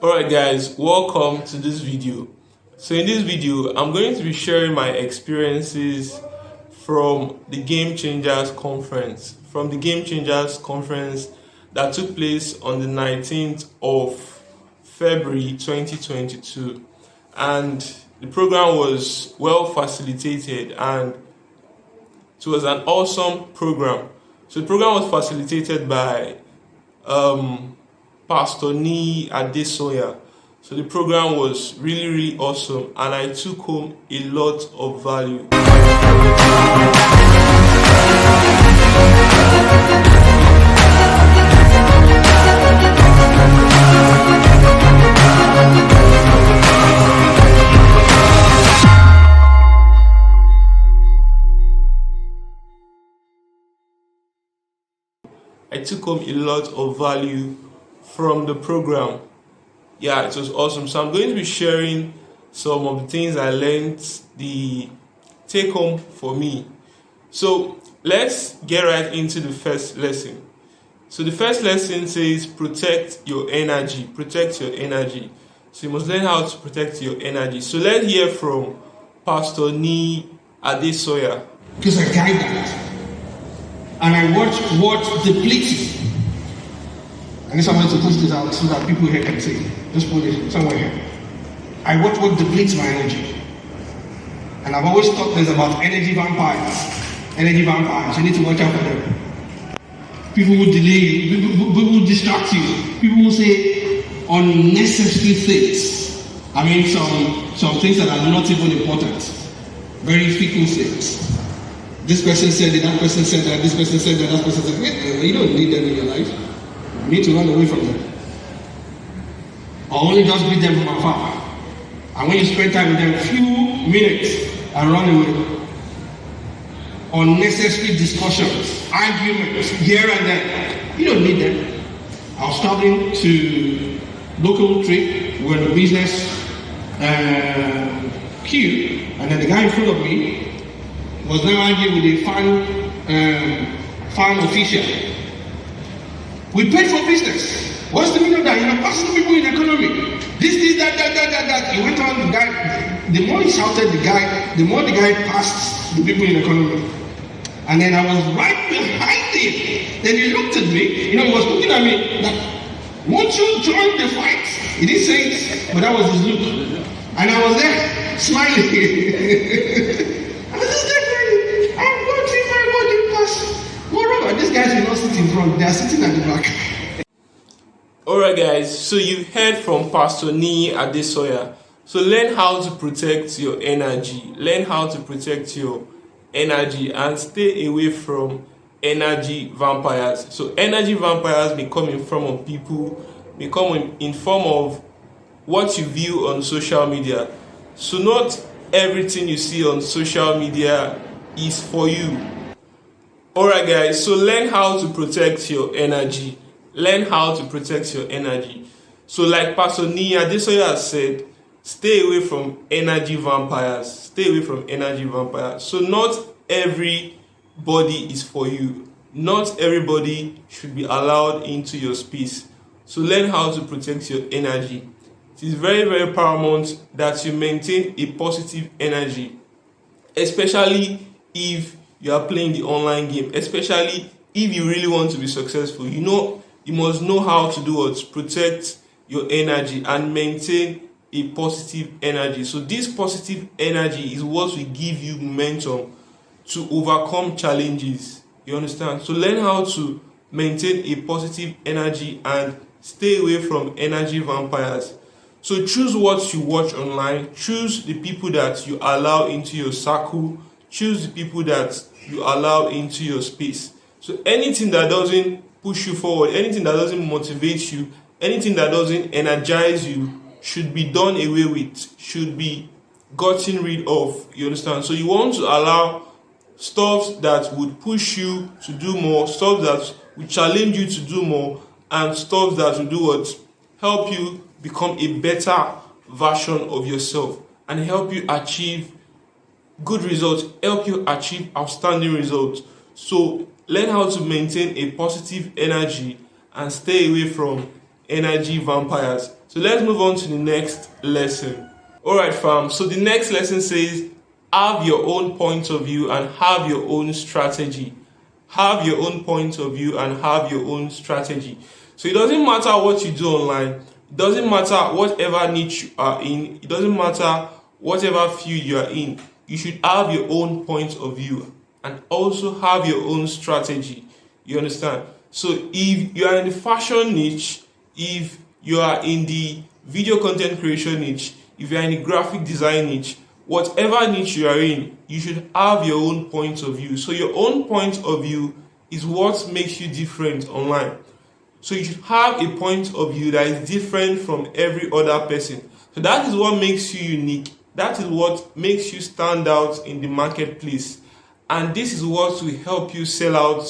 Alright guys, welcome to this video. So in this video, I'm going to be sharing my experiences from the Game Changers conference. That took place on the 19th of February 2022. And the program was well facilitated and it was an awesome program. So the program was facilitated by Pastor Ni Adesoya. So the program was really awesome and I took home a lot of value. I took home a lot of value from the program. Yeah, it was awesome. So I'm going to be sharing some of the things I learned, the take home for me. So let's get right into the first lesson. So the first lesson says protect your energy. Protect your energy. So you must learn how to protect your energy. So let's hear from Pastor Ni Adesoya. Because I guide that. And I watch what depletes. I guess I wanted to push this out so that people here can see. Just put it somewhere here. I watch what depletes my energy. And I've always thought there's about energy vampires. Energy vampires. You need to watch out for them. People will delay you. People will distract you. People will say unnecessary things. I mean some things that are not even important. Very fickle things. This person said that person said that, this person said that person said that. You don't need them in your life. You need to run away from them. Or only just beat them from afar. And when you spend time with them, a few minutes and run away. Unnecessary discussions, arguments, here and there. You don't need them. I was traveling to local trip, we were in a business queue, and then the guy in front of me was now arguing with a farm official. We paid for business. What's the meaning of that? You're passing people in the economy. This, that. He went on, the guy, the more he shouted the guy, the more the guy passed the people in the economy. And then I was right behind him. Then he looked at me, he was looking at me like, won't you join the fight? He didn't say it, but that was his look. And I was there, smiling. I was just there, I'm going to my body pass. Moreover, these guys will not sit in front, they are sitting at the back. Alright guys, so you've heard from Pastor Ni Adesoya. So learn how to protect your energy. Learn how to protect your energy and stay away from energy vampires. So energy vampires may come in form of people, may come in form of what you view on social media. So not everything you see on social media is for you. Alright guys, so learn how to protect your energy. Learn how to protect your energy. So like Pastor Ni Adesoya said, stay away from energy vampires. Stay away from energy vampires. So not everybody is for you. Not everybody should be allowed into your space. So learn how to protect your energy. It is very paramount that you maintain a positive energy, especially if you are playing the online game, especially if you really want to be successful. You must know how to do what? Protect your energy and maintain a positive energy. So this positive energy is what will give you momentum to overcome challenges. You understand? So learn how to maintain a positive energy and stay away from energy vampires. So choose what you watch online. Choose the people that you allow into your circle. Choose the people that you allow into your space. So anything that doesn't push you forward, anything that doesn't motivate you, anything that doesn't energize you should be done away with, should be gotten rid of. You understand? So you want to allow stuff that would push you to do more, stuff that will challenge you to do more, and stuff that will do what? Help you become a better version of yourself and help you achieve good results, help you achieve outstanding results. So learn how to maintain a positive energy and stay away from energy vampires. So let's move on to the next lesson. Alright fam, so the next lesson says have your own point of view and have your own strategy. Have your own point of view and have your own strategy. So it doesn't matter what you do online, it doesn't matter whatever niche you are in, it doesn't matter whatever field you are in, you should have your own point of view and also have your own strategy. You understand? So if you are in the fashion niche, if you are in the video content creation niche, if you are in the graphic design niche, whatever niche you are in, you should have your own point of view. So your own point of view is what makes you different online. So you should have a point of view that is different from every other person. So that is what makes you unique. That is what makes you stand out in the marketplace. And this is what will help you sell out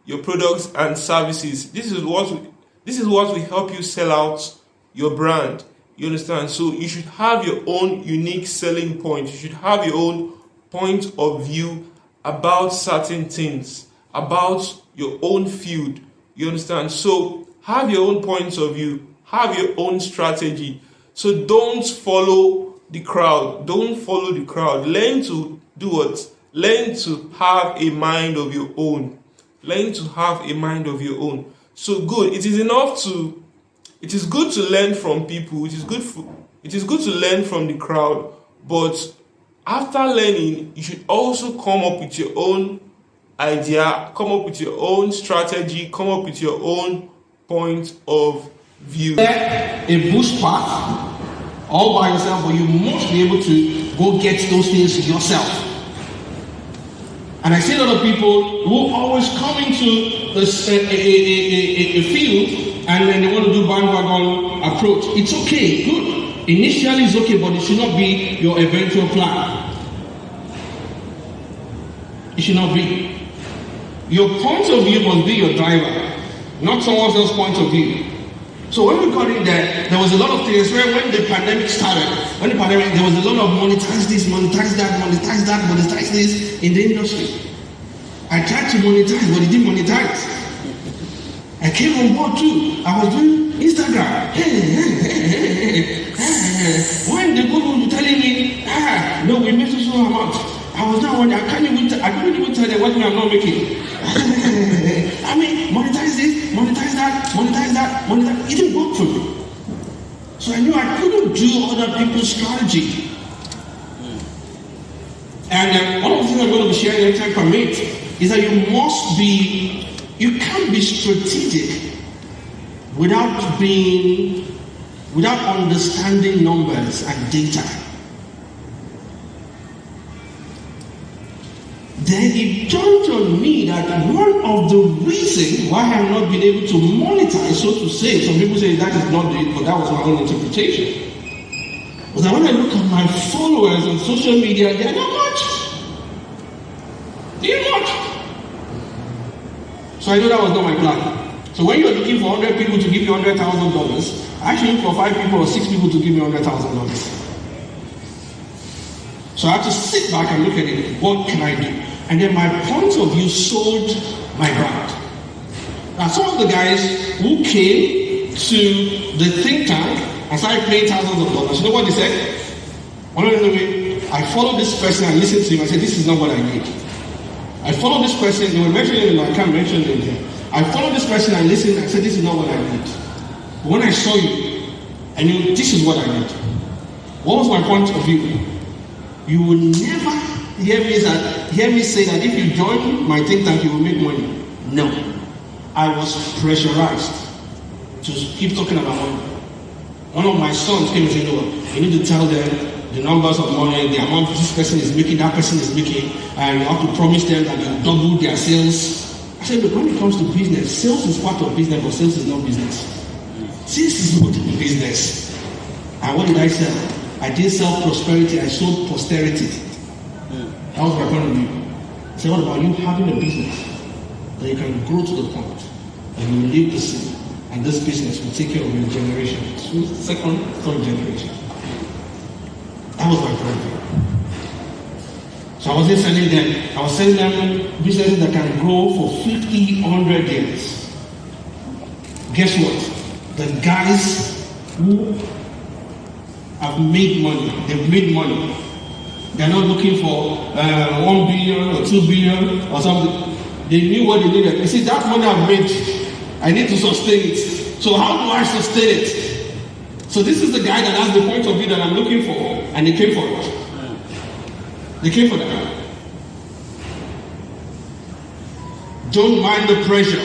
your products and services. This is what will help you sell out your brand. You understand? So you should have your own unique selling point. You should have your own point of view about certain things, about your own field. You understand? So have your own point of view, have your own strategy. So don't follow the crowd. Don't follow the crowd. Learn to do what? Learn to have a mind of your own. Learn to have a mind of your own. So good. It is good to learn from people. It is good to learn from the crowd. But after learning, you should also come up with your own idea, come up with your own strategy, come up with your own point of view. A bush path all by yourself, but you must be able to go get those things yourself. And I see a lot of people who always come into a field and then they want to do bandwagon approach. It's okay, good. Initially it's okay, but it should not be your eventual plan. It should not be. Your point of view must be your driver, not someone else's point of view. So when we got in there was a lot of things where when the pandemic started, there was a lot of monetize this, monetize that, monetize this in the industry. I tried to monetize, but it didn't monetize. I came on board too. I was doing Instagram. When the people were telling me, no, we made so amount. I was not wondering, I couldn't even tell them what I'm not making. I mean, monetize this, monetize that, monetize that, monetize. It didn't work for me. So I knew I couldn't do other people's strategy. And one of the things I'm going to be sharing next time from it is that you can't be strategic without understanding numbers and data. Then it dawned on me that one of the reasons why I have not been able to monetize, so to say, some people say that is not it, but that was my own interpretation, was that when I look at my followers on social media, they're not much. They're not. So I know that was not my plan. So when you're looking for 100 people to give you $100,000, I should look for 5 people or 6 people to give me $100,000. So I have to sit back and look at it. What can I do? And then my point of view sold my brand. Now some of the guys who came to the think tank and started paying thousands of dollars, you know what they said? I followed this person and listened to him and said, this is not what I need. I followed this person, they were mentioning him, I can't mention them here. I followed this person and listened and said, this is not what I need. But when I saw you, I knew this is what I need. What was my point of view? You will never hear me say that if you join my think tank, you will make money. No. I was pressurized to keep talking about money. One of my sons came and said, no, you need to tell them the numbers of money, the amount this person is making, that person is making, and you have to promise them that they'll double their sales. I said, look, when it comes to business, sales is part of business, but sales is not business. Sales is not business. And what did I sell? I didn't sell prosperity, I sold posterity. That was my point of view. I said, what about you having a business that you can grow to the point and you will leave the scene, and this business will take care of your generation, second, third generation. That was my point of view. So I wasn't selling them. I was selling them businesses that can grow for 50, 100 years. Guess what? The guys who have made money. They've made money. They're not looking for 1 billion or 2 billion or something. They knew what they needed. You see, that money I've made, I need to sustain it. So how do I sustain it? So this is the guy that has the point of view that I'm looking for, and they came for it. They came for that. Don't mind the pressure.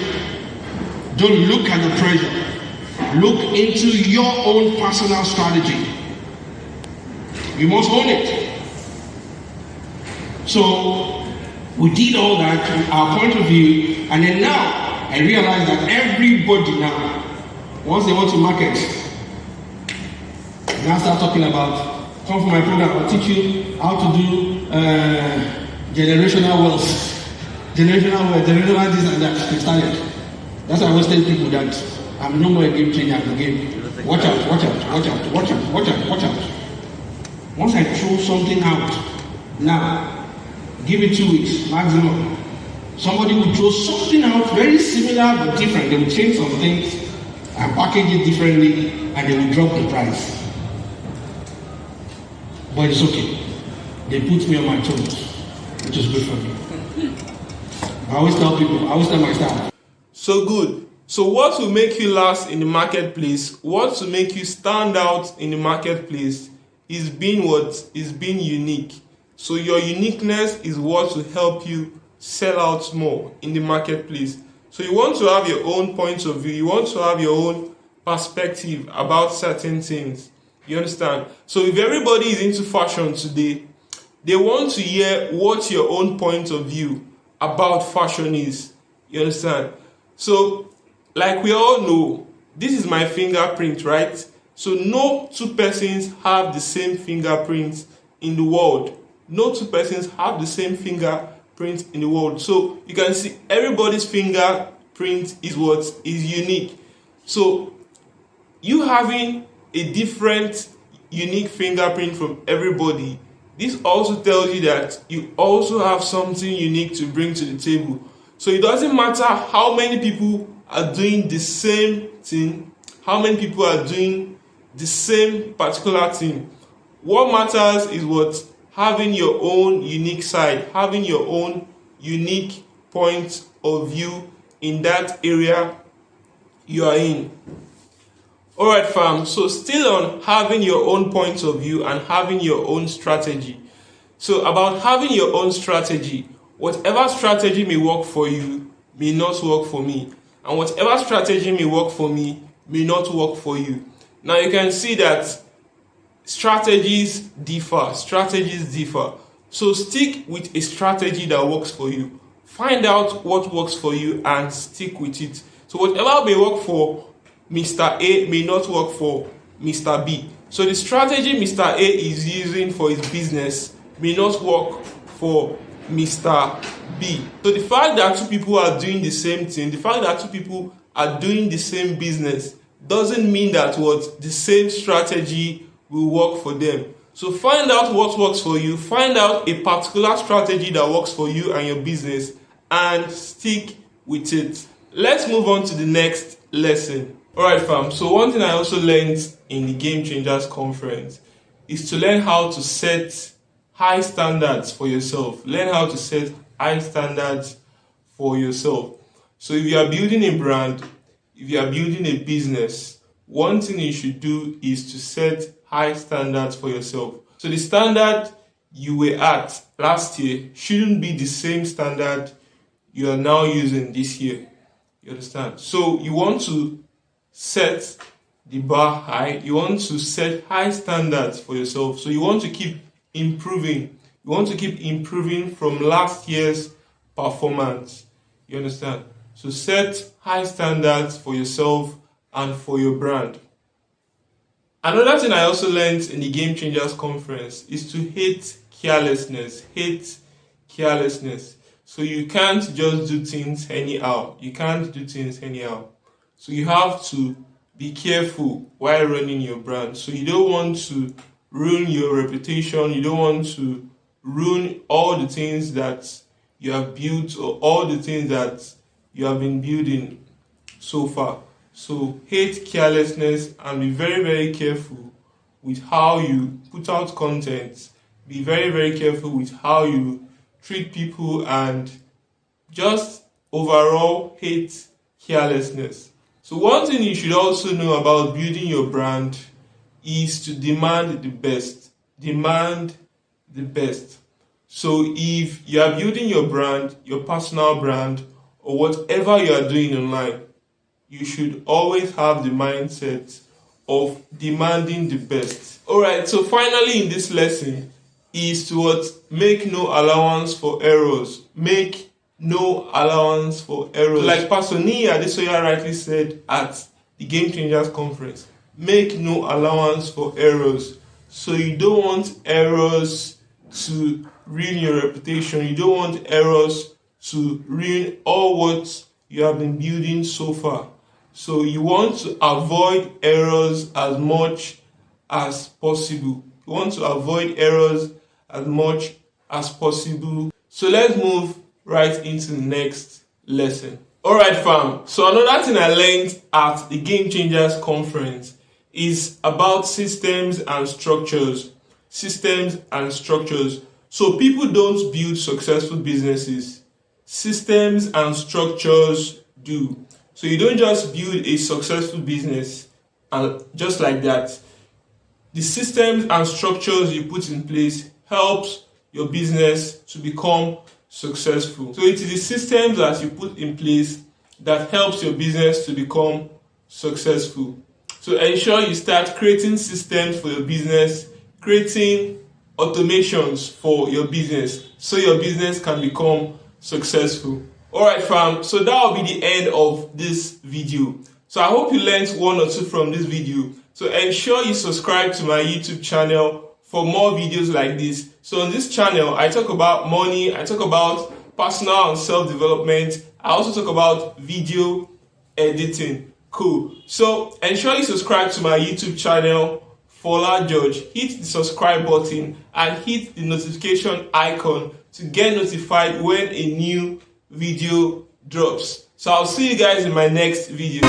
Don't look at the pressure. Look into your own personal strategy. You must own it. So we did all that, our point of view, and then now I realize that everybody now, once they want to market, now start talking about, come for my program, I'll teach you how to do generational wealth. Generational this and that. They started. That's why I always tell people that I'm no more a game changer in the game. Watch out, watch out, watch out, watch out, watch out, watch out. Once I throw something out, now, give it 2 weeks maximum. Somebody will throw something out very similar but different. They will change some things and package it differently, and they will drop the price. But it's okay. They put me on my toes, which is good for me. I always tell people, I always tell my staff. So good. So what will make you last in the marketplace? What will make you stand out in the marketplace is being what? Is being unique. So your uniqueness is what will help you sell out more in the marketplace. So you want to have your own point of view. You want to have your own perspective about certain things. You understand? So if everybody is into fashion today, they want to hear what your own point of view about fashion is. You understand? So, like we all know, this is my fingerprint, right? So no two persons have the same fingerprint in the world. No two persons have the same fingerprint in the world. So you can see everybody's fingerprint is what is unique. So you having a different unique fingerprint from everybody, this also tells you that you also have something unique to bring to the table. So it doesn't matter how many people are doing the same thing, how many people are doing the same particular thing. What matters is what? Having your own unique side, having your own unique point of view in that area you are in. Alright fam, so still on having your own point of view and having your own strategy. So about having your own strategy, whatever strategy may work for you may not work for me. And whatever strategy may work for me may not work for you. Now you can see that strategies differ. So stick with a strategy that works for you. Find out what works for you and stick with it. So whatever may work for Mr. A may not work for Mr. B. So the strategy Mr. A is using for his business may not work for Mr. B. So the fact that two people are doing the same thing, the fact that two people are doing the same business doesn't mean that what the same strategy will work for them. So find out what works for you, find out a particular strategy that works for you and your business and stick with it. Let's move on to the next lesson. Alright fam, so one thing I also learned in the Game Changers conference is to learn how to set high standards for yourself. Learn how to set high standards for yourself. So if you are building a brand, if you are building a business, one thing you should do is to set high standards for yourself. So the standard you were at last year shouldn't be the same standard you are now using this year. You understand? So you want to set the bar high. You want to set high standards for yourself. So you want to keep improving. You want to keep improving from last year's performance. You understand? So set high standards for yourself and for your brand. Another thing I also learned in the Game Changers conference is to hate carelessness. Hate carelessness. So you can't just do things anyhow. You can't do things anyhow. So you have to be careful while running your brand. So you don't want to ruin your reputation. You don't want to ruin all the things that you have built or all the things that you have been building so far. So hate carelessness and be very, very careful with how you put out content. Be very, very careful with how you treat people, and just overall hate carelessness. So one thing you should also know about building your brand is to demand the best. Demand the best. So if you are building your brand, your personal brand, or whatever you are doing online, you should always have the mindset of demanding the best. Alright, so finally in this lesson is to what? Make no allowance for errors. Make no allowance for errors. Like Pastor Nia Adesoya rightly said at the Game Changers conference, make no allowance for errors. So you don't want errors to ruin your reputation. You don't want errors to ruin all what you have been building so far. So you want to avoid errors as much as possible. You want to avoid errors as much as possible. So let's move right into the next lesson. Alright fam, so another thing I learned at the Game Changers conference is about systems and structures. Systems and structures. So people don't build successful businesses. Systems and structures do. So you don't just build a successful business and just like that. The systems and structures you put in place helps your business to become successful. So it is the systems that you put in place that helps your business to become successful. So ensure you start creating systems for your business, creating automations for your business so your business can become successful. Alright fam, so that will be the end of this video. So I hope you learned one or two from this video. So ensure you subscribe to my YouTube channel for more videos like this. So on this channel, I talk about money, I talk about personal and self-development. I also talk about video editing. Cool. So ensure you subscribe to my YouTube channel, Fola George. Hit the subscribe button and hit the notification icon to get notified when a new video drops. So I'll see you guys in my next video.